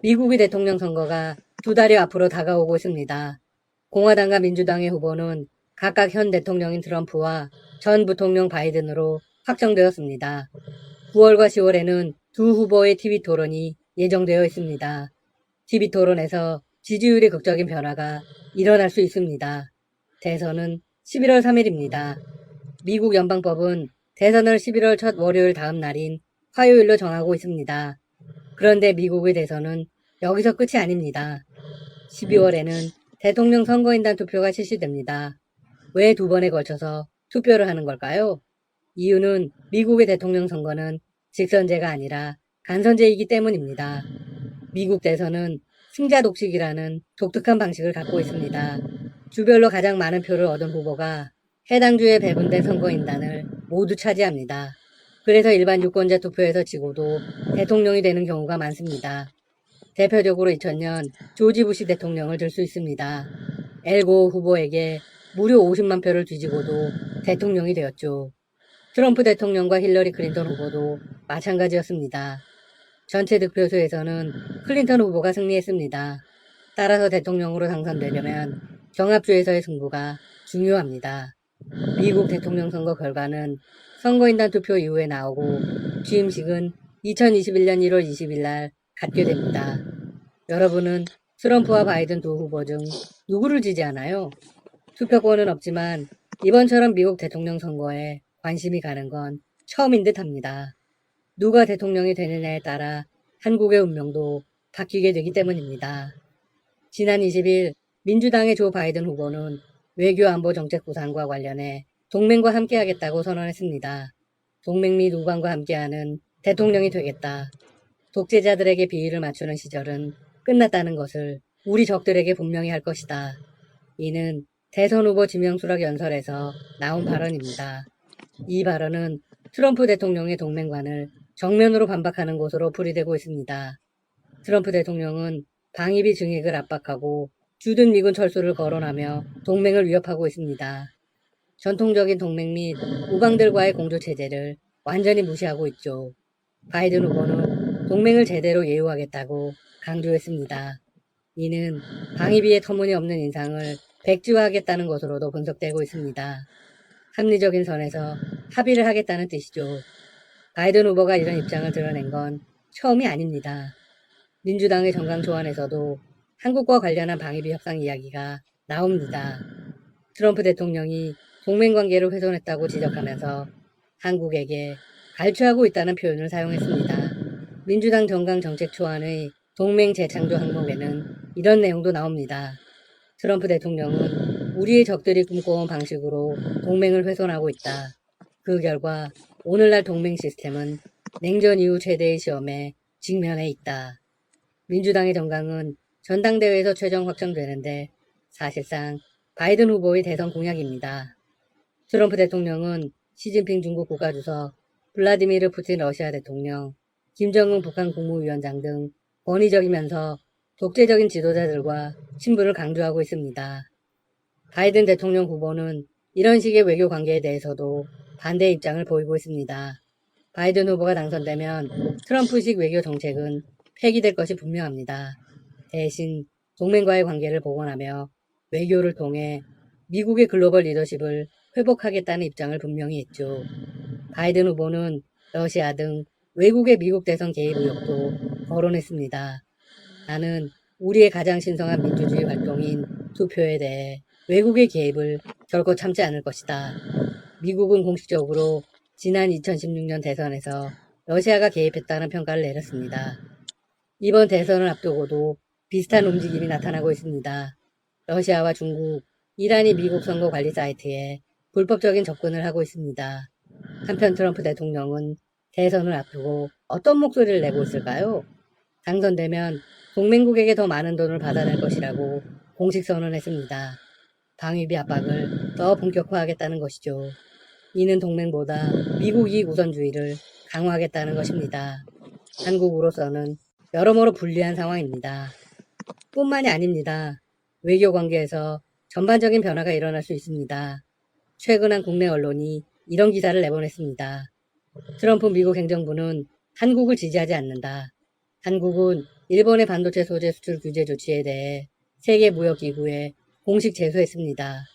미국의 대통령 선거가 두 달여 앞으로 다가오고 있습니다. 공화당과 민주당의 후보는 각각 현 대통령인 트럼프와 전 부통령 바이든으로 확정되었습니다. 9월과 10월에는 두 후보의 TV 토론이 예정되어 있습니다. TV 토론에서 지지율의 극적인 변화가 일어날 수 있습니다. 대선은 11월 3일입니다. 미국 연방법은 대선을 11월 첫 월요일 다음 날인 화요일로 정하고 있습니다. 그런데 미국의 대선은 여기서 끝이 아닙니다. 12월에는 대통령 선거인단 투표가 실시됩니다. 왜 두 번에 걸쳐서 투표를 하는 걸까요? 이유는 미국의 대통령 선거는 직선제가 아니라 간선제이기 때문입니다. 미국 대선은 승자 독식이라는 독특한 방식을 갖고 있습니다. 주별로 가장 많은 표를 얻은 후보가 해당 주에 배분된 선거인단을 모두 차지합니다. 그래서 일반 유권자 투표에서 지고도 대통령이 되는 경우가 많습니다. 대표적으로 2000년 조지 부시 대통령을 들 수 있습니다. 엘고 후보에게 무려 50만 표를 뒤지고도 대통령이 되었죠. 트럼프 대통령과 힐러리 클린턴 후보도 마찬가지였습니다. 전체 득표수에서는 클린턴 후보가 승리했습니다. 따라서 대통령으로 당선되려면 경합주에서의 승부가 중요합니다. 미국 대통령 선거 결과는 선거인단 투표 이후에 나오고 취임식은 2021년 1월 20일 날 갖게 됩니다. 여러분은 트럼프와 바이든 두 후보 중 누구를 지지하나요? 투표권은 없지만 이번처럼 미국 대통령 선거에 관심이 가는 건 처음인 듯 합니다. 누가 대통령이 되느냐에 따라 한국의 운명도 바뀌게 되기 때문입니다. 지난 20일 민주당의 조 바이든 후보는 외교안보정책 구상과 관련해 동맹과 함께하겠다고 선언했습니다. 동맹 및 우방과 함께하는 대통령이 되겠다. 독재자들에게 비위를 맞추는 시절은 끝났다는 것을 우리 적들에게 분명히 할 것이다. 이는 대선 후보 지명수락 연설에서 나온 발언입니다. 이 발언은 트럼프 대통령의 동맹관을 정면으로 반박하는 것으로 풀이되고 있습니다. 트럼프 대통령은 방위비 증액을 압박하고 주둔 미군 철수를 거론하며 동맹을 위협하고 있습니다. 전통적인 동맹 및 우방들과의 공조체제를 완전히 무시하고 있죠. 바이든 후보는 동맹을 제대로 예우하겠다고 강조했습니다. 이는 방위비의 터무니없는 인상을 백지화하겠다는 것으로도 분석되고 있습니다. 합리적인 선에서 합의를 하겠다는 뜻이죠. 바이든 후보가 이런 입장을 드러낸 건 처음이 아닙니다. 민주당의 정강 초안에서도 한국과 관련한 방위비 협상 이야기가 나옵니다. 트럼프 대통령이 동맹관계를 훼손했다고 지적하면서 한국에게 갈취하고 있다는 표현을 사용했습니다. 민주당 정강 정책 초안의 동맹 재창조 항목에는 이런 내용도 나옵니다. 트럼프 대통령은 우리의 적들이 꿈꿔온 방식으로 동맹을 훼손하고 있다. 그 결과 오늘날 동맹 시스템은 냉전 이후 최대의 시험에 직면해 있다. 민주당의 정강은 전당대회에서 최종 확정되는데 사실상 바이든 후보의 대선 공약입니다. 트럼프 대통령은 시진핑 중국 국가주석, 블라디미르 푸틴 러시아 대통령, 김정은 북한 국무위원장 등 권위적이면서 독재적인 지도자들과 친분을 강조하고 있습니다. 바이든 대통령 후보는 이런 식의 외교 관계에 대해서도 반대 입장을 보이고 있습니다. 바이든 후보가 당선되면 트럼프식 외교 정책은 폐기될 것이 분명합니다. 대신 동맹과의 관계를 복원하며 외교를 통해 미국의 글로벌 리더십을 회복하겠다는 입장을 분명히 했죠. 바이든 후보는 러시아 등 외국의 미국 대선 개입 의혹도 거론했습니다. 나는 우리의 가장 신성한 민주주의 활동인 투표에 대해 외국의 개입을 결코 참지 않을 것이다. 미국은 공식적으로 지난 2016년 대선에서 러시아가 개입했다는 평가를 내렸습니다. 이번 대선을 앞두고도 비슷한 움직임이 나타나고 있습니다. 러시아와 중국, 이란이 미국 선거 관리 사이트에 불법적인 접근을 하고 있습니다. 한편 트럼프 대통령은 대선을 앞두고 어떤 목소리를 내고 있을까요? 당선되면 동맹국에게 더 많은 돈을 받아낼 것이라고 공식 선언했습니다. 방위비 압박을 더 본격화하겠다는 것이죠. 이는 동맹보다 미국 이익 우선주의를 강화하겠다는 것입니다. 한국으로서는 여러모로 불리한 상황입니다. 뿐만이 아닙니다. 외교 관계에서 전반적인 변화가 일어날 수 있습니다. 최근 한 국내 언론이 이런 기사를 내보냈습니다. 트럼프 미국 행정부는 한국을 지지하지 않는다. 한국은 일본의 반도체 소재 수출 규제 조치에 대해 세계무역기구에 공식 제소했습니다.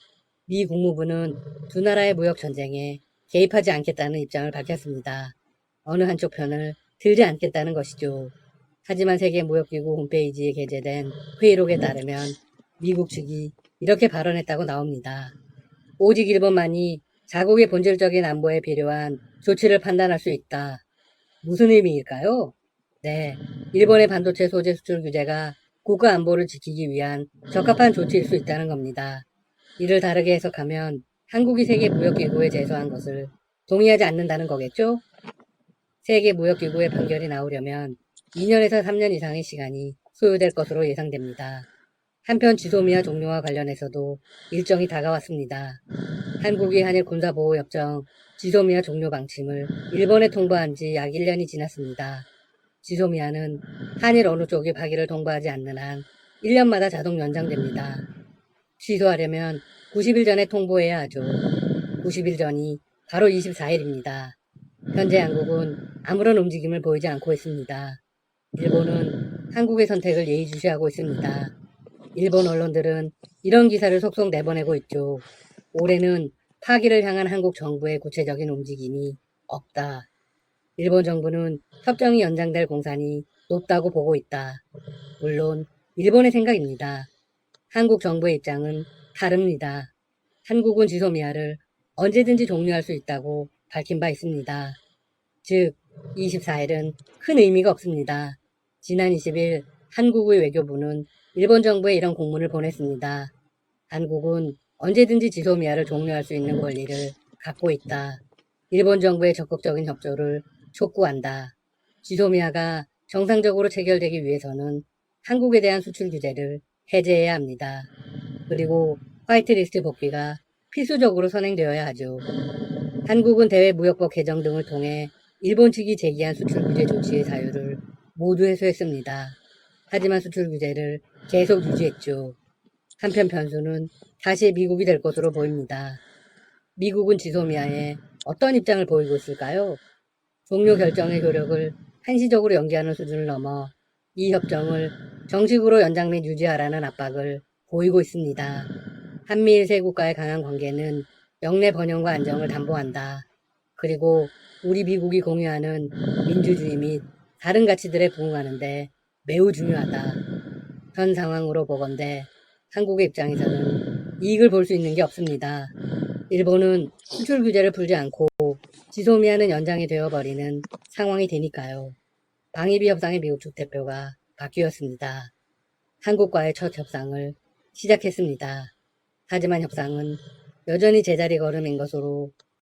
미 국무부는 두 나라의 무역 전쟁에 개입하지 않겠다는 입장을 밝혔습니다. 어느 한쪽 편을 들지 않겠다는 것이죠. 하지만 세계무역기구 홈페이지에 게재된 회의록에 따르면 미국 측이 이렇게 발언했다고 나옵니다. 오직 일본만이 자국의 본질적인 안보에 필요한 조치를 판단할 수 있다. 무슨 의미일까요? 네, 일본의 반도체 소재 수출 규제가 국가 안보를 지키기 위한 적합한 조치일 수 있다는 겁니다. 이를 다르게 해석하면 한국이 세계무역기구에 제소한 것을 동의하지 않는다는 거겠죠? 세계무역기구의 판결이 나오려면 2년에서 3년 이상의 시간이 소요될 것으로 예상됩니다. 한편 지소미아 종료와 관련해서도 일정이 다가왔습니다. 한국이 한일 군사보호협정 지소미아 종료 방침을 일본에 통보한 지 약 1년이 지났습니다. 지소미아는 한일 어느 쪽이 파기를 통보하지 않는 한 1년마다 자동 연장됩니다. 취소하려면 90일 전에 통보해야 하죠. 90일 전이 바로 24일입니다. 현재 한국은 아무런 움직임을 보이지 않고 있습니다. 일본은 한국의 선택을 예의주시하고 있습니다. 일본 언론들은 이런 기사를 속속 내보내고 있죠. 올해는 파기를 향한 한국 정부의 구체적인 움직임이 없다. 일본 정부는 협정이 연장될 공산이 높다고 보고 있다. 물론 일본의 생각입니다. 한국 정부의 입장은 다릅니다. 한국은 지소미아를 언제든지 종료할 수 있다고 밝힌 바 있습니다. 즉 24일은 큰 의미가 없습니다. 지난 20일 한국의 외교부는 일본 정부에 이런 공문을 보냈습니다. 한국은 언제든지 지소미아를 종료할 수 있는 권리를 갖고 있다. 일본 정부의 적극적인 협조를 촉구한다. 지소미아가 정상적으로 체결되기 위해서는 한국에 대한 수출 규제를 해제해야 합니다. 그리고 화이트리스트 복귀가 필수적으로 선행되어야 하죠. 한국은 대외무역법 개정 등을 통해 일본 측이 제기한 수출 규제 조치의 사유를 모두 해소했습니다. 하지만 수출 규제를 계속 유지했죠. 한편 변수는 다시 미국이 될 것으로 보입니다. 미국은 지소미아에 어떤 입장을 보이고 있을까요? 종료 결정의 효력을 한시적으로 연기하는 수준을 넘어 이 협정을 정식으로 연장 및 유지하라는 압박을 보이고 있습니다. 한미일 세 국가의 강한 관계는 영내 번영과 안정을 담보한다. 그리고 우리 미국이 공유하는 민주주의 및 다른 가치들에 부응하는데 매우 중요하다. 현 상황으로 보건대 한국의 입장에서는 이익을 볼 수 있는 게 없습니다. 일본은 수출 규제를 풀지 않고 지소미아는 연장이 되어버리는 상황이 되니까요. 방위비 협상의 미국 측 대표가 바뀌었습니다. 한국과의 첫 협상을 시작했습니다. 하지만 협상은 여전히 제자리 걸음인 것으로